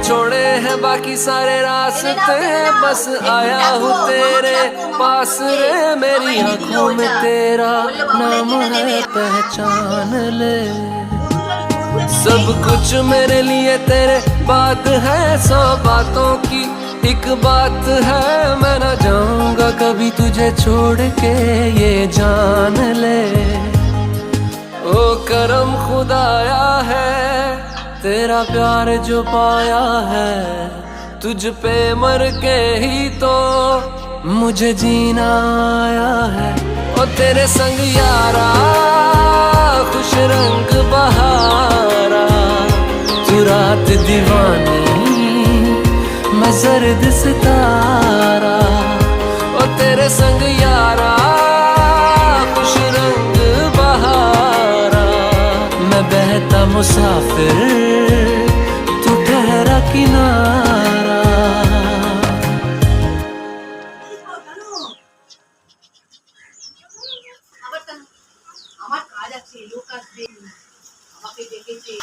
छोड़े हैं बाकी सारे रास्ते, बस आया हूँ तेरे पास रे। मेरी आंखों में तेरा नाम है, पहचान ले। सब कुछ मेरे लिए तेरे बात है, 100 बातों की एक बात है। मैं ना जाऊंगा कभी तुझे छोड़ के, ये जान ले। ओ करम खुदाया है, तेरा प्यार जो पाया है। तुझ पे मर के ही तो मुझे जीना आया है। ओ तेरे संग यारा खुश रंग बहारा, तू रात दीवानी मैं जर्द सितारा। ओ तेरे संग यारा खुश रंग बहारा, मैं बहता मुसाफिर तू ठहरा किनारा। আমার কাজ আছে, লোক আসবে, আমাকে ডেকেছে।